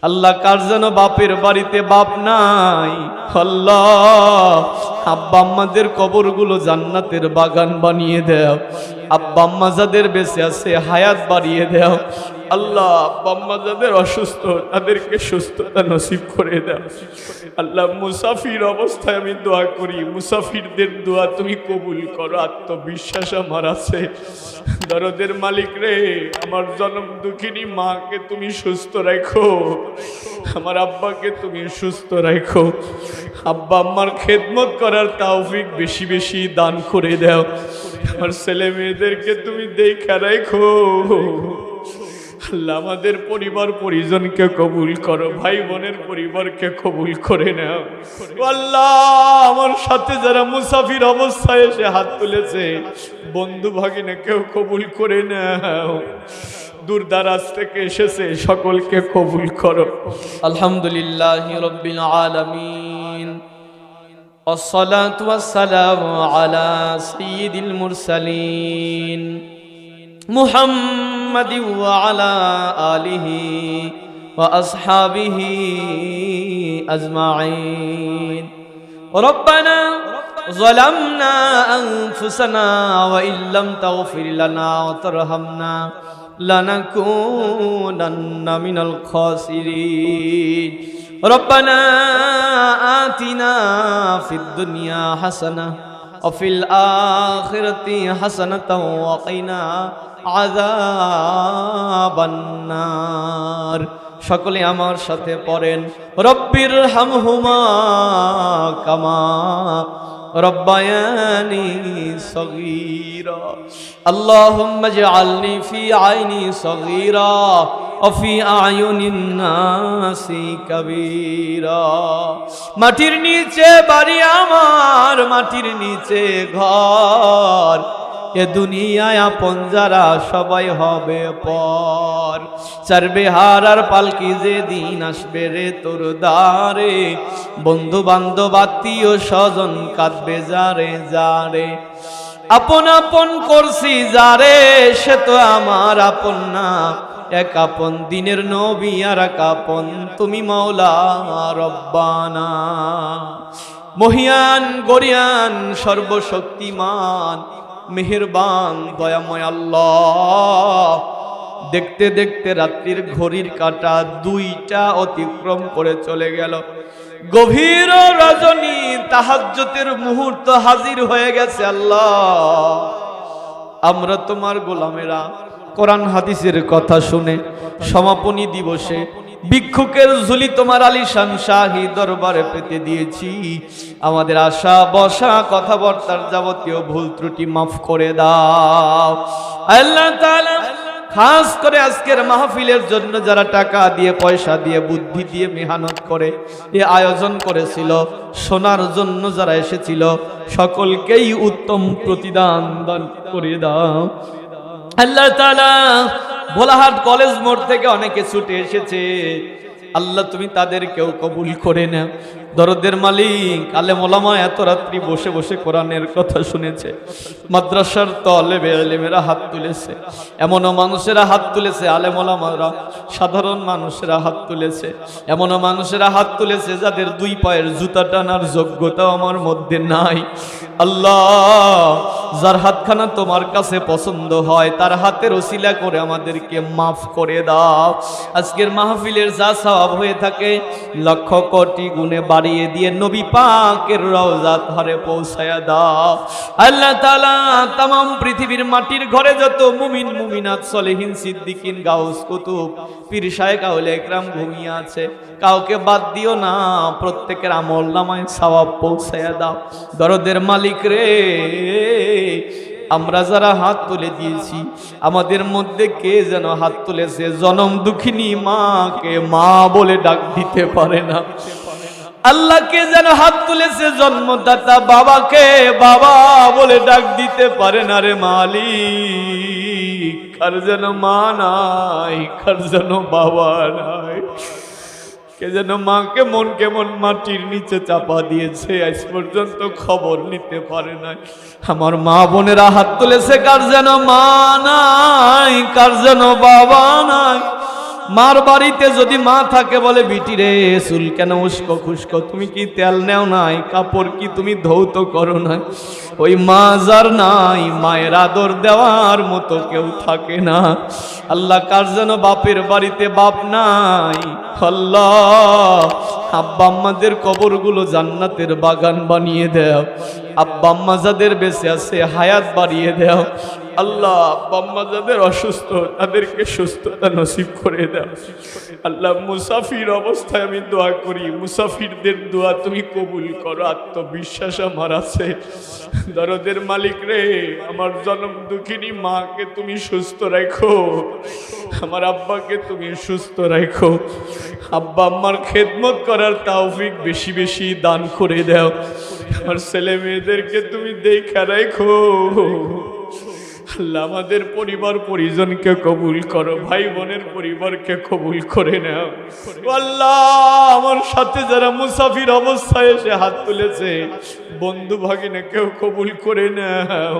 আল্লাহ কার যেন বাপের বাড়িতে বাপ নাই, আল্লাহ আব্বা আম্মাদের কবরগুলো জান্নাতের বাগান বানিয়ে দাও। আব্বা আম্মা যাদের বেঁচে আছে হায়াত বাড়িয়ে দাও। আল্লাহ আব্বা আম্মা যাদের অসুস্থ তাদেরকে সুস্থতা নসিব করে দাও। আল্লাহ মুসাফির অবস্থায় আমি দোয়া করি, মুসাফিরদের দোয়া তুমি কবুল করো। আত্মবিশ্বাস আমার আছে। দরদের মালিক রে, আমার জনম দুঃখিনী মাকে তুমি সুস্থ রাখো, আমার আব্বাকে তুমি সুস্থ রাখো। আব্বা আম্মার খেদমত করার তৌফিক বেশি বেশি দান করে দাও। আমার ছেলে মেয়েদেরকে তুমি দেখা রাখো। আল্লাহ আমাদের পরিবার পরিজনকে কবুল করো, ভাই বোনের পরিবারকে কবুল করে নাও। আল্লাহ আমার সাথে যারা মুসাফির অবস্থায় এসে হাত তুলেছে বন্ধু ভাগিনা কেউ কবুল করে নাও। দূর দারাজ থেকে এসেছে সকলকে কবুল করো। আলহামদুলিল্লাহি রাব্বিল আলামিন, والصلاة والسلام على سيد المرسلين محمد وعلى آله وأصحابه أجمعين. ربنا ظلمنا أنفسنا وإن لم تغفر لنا وترحمنا لنكونن من الخاسرين. ربنا آتنا في الدنيا حسنة وفي الآخرة حسنة وقنا عذاب النار. সকলে আমার সাথে পড়েন, রব্বির হামহুমা কামা রব্বায়ানি সগীরা। আল্লাহুম্মা ইজআলনি ফি আইনি সগীরা ওয়া ফি আয়ুনিন নাসি কাবীরা। মাটির নিচে বাড়ি আমার, মাটির নিচে ঘর, এ দুনিয়ায় আপন যারা সবাই হবে পর। চারবে হার আর পালকি যেদিন আসবে রে তোর দ্বারে, বন্ধু বান্ধব আত্মীয় স্বজন কাঁদবে যারে যারে। আপন আপন করছি যারে সে তো আমার আপন না, এক আপন দিনের নবী আর এক আপন তুমি মাওলা রব্বানা। মহিয়ান গরিয়ান সর্বশক্তিমান মেহেরবান দয়াময় আল্লাহ, দেখতে দেখতে রাত্রির ঘড়ির কাঁটা 2টা অতিক্রম করে চলে গেল। গভীর রজনী তাহাজ্জুদের মুহূর্ত হাজির হয়ে গেছে। আল্লাহ আমরা তোমার গোলামেরা কোরআন হাদিসের কথা শুনে সমাপনী দিবসে ভিক্ষুকের ঝুলি তোমার আলিশান শাহী দরবারে পেতে দিয়েছি। আমাদের আশা বসা কথাবার্তার যাবতীয় ভুল ত্রুটি মাফ করে দাও আল্লাহ তাআলা। খাস করে আজকের মাহফিলের জন্য যারা টাকা দিয়ে পয়সা দিয়ে বুদ্ধি দিয়ে মেহনত করে এ আয়োজন করেছিল, শোনার জন্য যারা এসেছিল সকলকেই উত্তম প্রতিদান দান করে দাও আল্লাহ তাআলা। ভোলাহাট কলেজ মোড় থেকে অনেকে ছুটে এসেছে, আল্লাহ তুমি তাদেরকেও কবুল করে নাও। দরদের মালিক আলেম ওলামা এত রাত্রি বসে বসে কোরআনের কথা শুনেছে, মাদ্রাসার তালেবে ইলমেরা হাত তুলেছে, এমনও মানুষেরা হাত তুলেছে আলেম ওলামারা, সাধারণ মানুষেরা হাত তুলেছে, এমনও মানুষেরা হাত তুলেছে যাদের 2 পায়ের জুতা টানার যোগ্যতাও আমার মধ্যে নাই। আল্লাহ যার হাতখানা তোমার কাছে পছন্দ হয় তার হাতের ওসিলা করে আমাদেরকে মাফ করে দাও। আজকের মাহফিলের যা সওয়াব হয়ে থাকে লক্ষ কোটি গুণে বাড়িয়ে দিয়ে নবী পাকের রওজা ধরে পৌঁছায়া দাও আল্লাহ তাআলা। तमाम পৃথিবীর মাটির ঘরে যত মুমিন মুমিনাত সলিহিন সিদ্দিকিন গাউস কুতুব পীর শায়েখ আউলে একরাম ঘুমিয়ে আছে কাউকে বাদ দিও না, প্রত্যেকের আমল নামায় সওয়াব পৌঁছায়া দাও। দরদের মালিক রে, আমরা যারা হাত তুলে দিয়েছি আমাদের মধ্যে কে যেন হাত তুলেছে জনম দুঃখিনী মাকে মা বলে ডাক দিতে পারে না। আল্লাহকে যেন হাত তুলেছে জন্মদাতা বাবাকে বাবা বলে ডাক দিতে পারে না রে মালিক। কার যেন মা নাই, কার যেন বাবা নাই, কে যেন মাকে মন কেমন মাটির নিচে চাপা দিয়েছে, আজ পর্যন্ত খবর নিতে পারে না। আমার মা বোনেরা হাত তুলেছে, কার যেন মা নাই, কার যেন বাবা নাই। মার বাড়িতে যদি মা থাকে বলে বিটি রে চুল কেন উস্কো খুস্কো, তুমি কি তেল নেও নাই, কাপড় কি তুমি ধৌত করো নাই? ওই মা যার নাই, মায়ের আদর দেওয়ার মতো কেউ থাকে না। আল্লাহ কার যেন বাপের বাড়িতে বাপ নাই, আল্লাহ আব্বা আম্মাদের কবরগুলো জান্নাতের বাগান বানিয়ে দাও। আব্বা আম্মা যাদের বেঁচে আছে হায়াত বাড়িয়ে দাও। আল্লাহ আব্বা আম্মা যাদের অসুস্থ তাদেরকে সুস্থতা নসিব করে দাও। আল্লাহ মুসাফির অবস্থায় আমি দোয়া করি, মুসাফিরদের দোয়া তুমি কবুল করো। আত্মবিশ্বাস আমার আছে। দরদের মালিক রে, আমার জন্ম দুঃখিনী মাকে তুমি সুস্থ রাখো, আমার আব্বাকে তুমি সুস্থ রাখো। আব্বা আম্মার খেদমত করার তৌফিক বেশি বেশি দান করে দাও। আমার ছেলে মেয়েদেরকে তুমি দেখা রাখো। আল্লাহ আমাদের পরিবার পরিজনকে কবুল করো, ভাই বোনের পরিবারকে কবুল করে নাও। আল্লাহ আমার সাথে যারা মুসাফির অবস্থায় এসে হাত তুলেছে, বন্ধু ভাগিনাকেও কবুল করে নাও।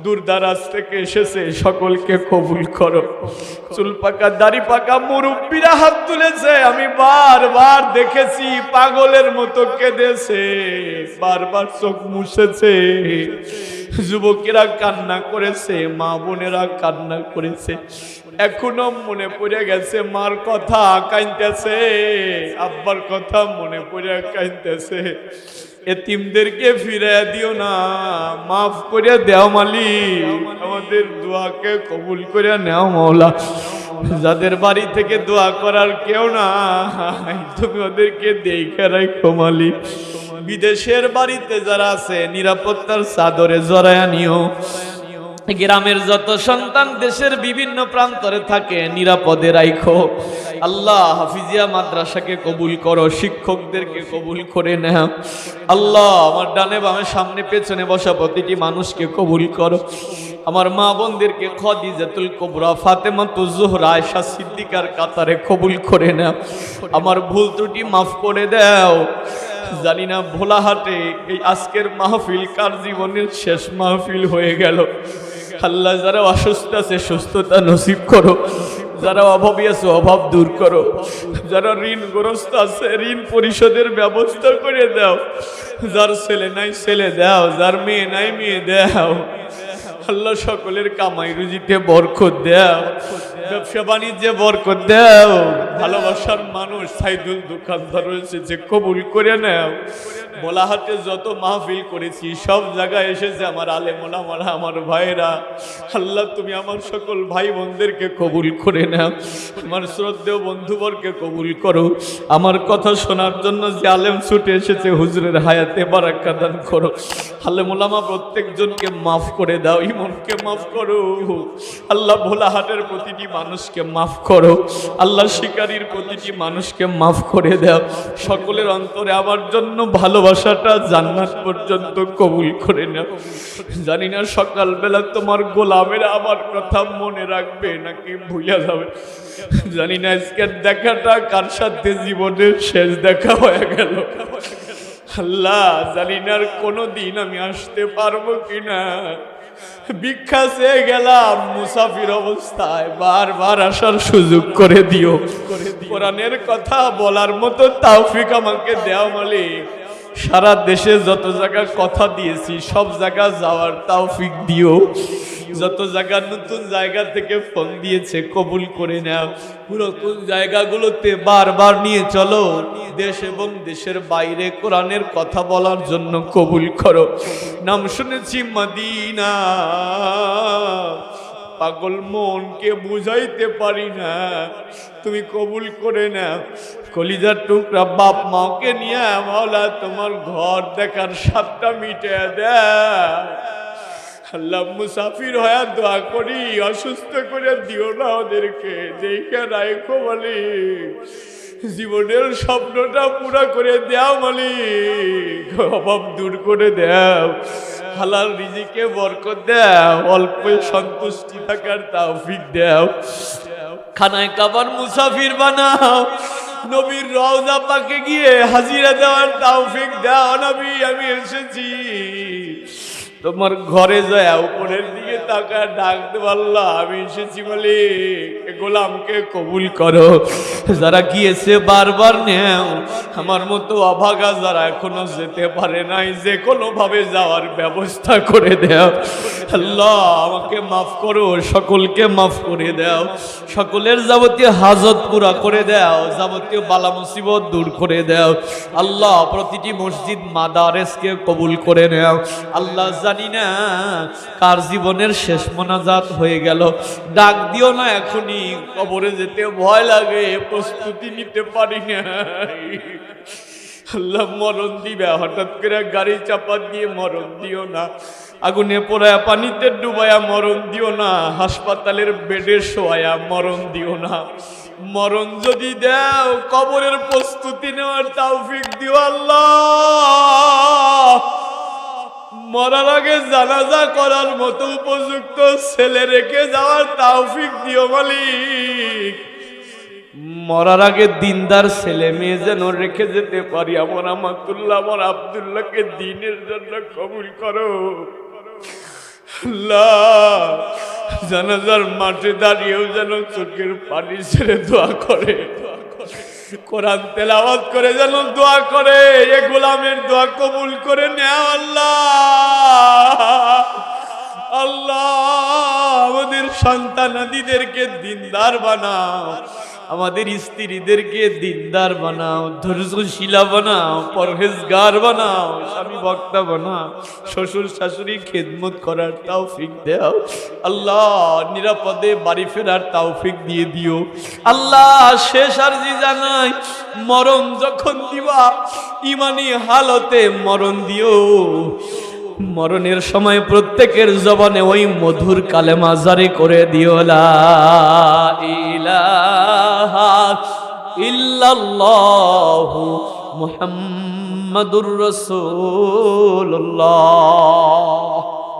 দূর দারাজ থেকে এসেছে সকলকে কবুল করো। চুল পাকা দাড়ি পাকা মুরব্বীরা হাত তুলেছে, আমি বারবার দেখেছি পাগলের মতো কেঁদেছে, বারবার চোখ মুছেছে। যুবকেরা কান্না করেছে, মা বোনেরা কান্না করেছে। এখনো মনে পড়ে গেছে মার কথা, কাঁদতেছে, আব্বার কথা মনে পড়ে কাঁদতেছে। এতিমদেরকে ফিরে দিও না, মাফ করে দেও মালিক। আমাদের দোয়াকে কবুল করে নেও মাওলা। যাদের বাড়ি থেকে দোয়া করার কেউ না, তুমি ওদেরকে দেখে রাখো মালিক। বিদেশের বাড়িতে যারা আছে নিরাপত্তার চাদরে জড়ায়া নিও। গ্রামের যত সন্তান দেশের বিভিন্ন প্রান্তরে থাকে নিরাপদে রাখো। আল্লাহ হাফিজিয়া মাদ্রাসাকে কবুল করো, শিক্ষকদেরকে কবুল করে নাও। আল্লাহ আমার ডানে বামে সামনে পেছনে বসা প্রতিটি মানুষকে কবুল করো। আমার মা বোনদেরকে খাদিজাতুল কুবরা, ফাতেমাতুজ জোহরা, আয়েশা সিদ্দিকার কাতারে কবুল করে নাও। আমার ভুল ত্রুটি মাফ করে দাও। জানি না ভোলাহাটে এই আজকের মাহফিল কার জীবনের শেষ মাহফিল হয়ে গেল। আল্লাহ যারা অসুস্থ আছে সুস্থতা নসিব করো, যারা অভাবী আছে অভাব দূর করো, যারা ঋণগ্রস্ত আছে ঋণ পরিশোধের ব্যবস্থা করে দাও। যার ছেলে নাই ছেলে দাও, যার মেয়ে নাই মেয়ে দাও। আল্লাহ সকলের কামাই রুজিতে বরকত দাও, ব্যবসা বাণিজ্যে বরকত দাও। ভালোবাসার মানুষ সাইদুল দোকানদার রয়েছে যে কবুল করে নাও। ভোলাহাটে যত মাহফিল করেছি সব জায়গায় এসেছে আমার আলেম ওলামারা, আমার ভাইরা। আল্লাহ তুমি আমার সকল ভাই বোনদেরকে কবুল করে নাও। আমার শ্রদ্ধেয় বন্ধুবরকে কবুল করো। আমার কথা শোনার জন্য যে আলেম ছুটে এসেছে হুজুরের হায়াতে বারাকা দান করো। আলেম ওলামা প্রত্যেকজনকে মাফ করে দাও, ইমনকে মাফ করো। আল্লাহ ভোলাহাটের প্রতিটি মানুষকে মাফ করো। আল্লাহ শিকারীর প্রতিটি মানুষকে মাফ করে দাও। সকলের অন্তরে আমার জন্য ভালোবাসাটা জান্নাত পর্যন্ত কবুল করে নাও। জানি না সকালবেলা তোমার গোলামেরা আমার কথা মনে রাখবে নাকি ভুলে যাবে। জানি না আজকের দেখাটা কার সাথে জীবনের শেষ দেখা হয়ে গেল। আল্লাহ জানি না আর কোনোদিন আমি আসতে পারবো কিনা। ভিক্ষা চেয়ে গেলাম মুসাফির অবস্থায়, বারবার আসার সুযোগ করে দিও। কোরআনের কথা বলার মতো তৌফিক আমাকে দাও মালিক। সারা দেশে যত জায়গা কথা দিয়েছি সব জায়গা যাওয়ার তৌফিক দিও। যত জায়গা নতুন জায়গা থেকে ফোন দিয়েছে কবুল করে নাও। পুরাতন জায়গাগুলোতে বারবার নিয়ে চলো। দেশ এবং দেশের বাইরে কোরআনের কথা বলার জন্য কবুল করো। নাম শুনেছি মদিনা, পাগল মনকে বুঝাইতে পারি না, তুমি কবুল করে নাও। কলিজার টুকরা বাপ মাকে নিয়ে মাওলা তোমার ঘর দেখার স্বাদটা মিটে দেয়। আল্লাহ মুসাফির হয়ে দোয়া করি, অসুস্থ করে দিও না ওদেরকে, দেখে রাখো মালিক। জীবনের স্বপ্নটা পুরা করে দাও মালিক, অভাব দূর করে দাও। হালাল রিজিকে বরকত দাও, অল্প সন্তুষ্টি থাকার তৌফিক দাও। খানায় কাবার মুসাফির বানাও। নবীর রওজা পাকে গিয়ে হাজিরা দেওয়ার তৌফিক দাও। নবী আমি এসেছি, তোমার ঘরে যায় উপরের দিকে তাকা ডাক দে, আল্লাহ আমি এসেছি মালিক, গোলামকে কবুল করো। যারা গিয়েছে বারবার নেও, আমার মতো অভাগা যারা এখনো যেতে পারে নাই, যে কোনো ভাবে যাওয়ার ব্যবস্থা করে দাও। আল্লাহ আমাকে মাফ করো, সকলকে মাফ করে দাও, সকলের যাবতীয় হাজত পুরা করে দাও, যাবতীয় বালা মুসিবত দূর করে দাও। আল্লাহ প্রতিটি মসজিদ মাদারেসকে কবুল করে নাও। আল্লাহ জানি না কার জীবনের শেষ মোনাজাত হয়ে গেল, ডাক দিও না, এখনই কবরে যেতে ভয় লাগে, প্রস্তুতি নিতে পারি না। আল্লাহ মরণ দিবে, হঠাৎ করে গাড়ি চাপা দিয়ে মরণ দিও না, আগুনে পোড়ায়া পানিতে ডুবায়া মরণ দিও না, হাসপাতালের বেডে শোয়া মরণ দিও না। মরণ যদি দাও কবরের প্রস্তুতি নেওয়ার তৌফিক দিও আল্লাহ। মরার আগে জানাজা করার মতো উপযুক্ত ছেলে রেখে যাওয়ার তৌফিক দিও মালিক। মরার আগে দিনদার ছেলে মেয়ে যেন রেখে যেতে পারি। আমার আমাতুল্লাহ, আমার আব্দুল্লাহকে দ্বীনের জন্য কবুল করো আল্লাহ। জানাজার মাঠে দাঁড়িয়েও যেন চোখের পানি ছেড়ে দোয়া করে, কোরআন তেলাওয়াত করে যেন দোয়া করে, এ গোলামের দোয়া কবুল করে নেও আল্লাহ। আল্লাহ আমাদের সন্তানাদিদেরকে দিনদার বানাও, আমাদের স্ত্রীদেরকে দিনদার বানাও, ধৈর্যশীলা বানাও, পরহেজগার বানাও, স্বামী বক্তা বানাও, শ্বশুর শাশুড়ি খেদমত করার তৌফিক দাও আল্লাহ। নিরাপদে বাড়ি ফেরার তৌফিক দিয়ে দিও আল্লাহ। শেষ আরজি জানাই, মরণ যখন দিবা ইমানি হালতে মরণ দিও। মরণের সময় প্রত্যেকের জবানে ওই মধুর কালেমা জারি করে দিও, লা ইলাহা ইল্লাল্লাহু মুহাম্মাদুর রাসূলুল্লাহ।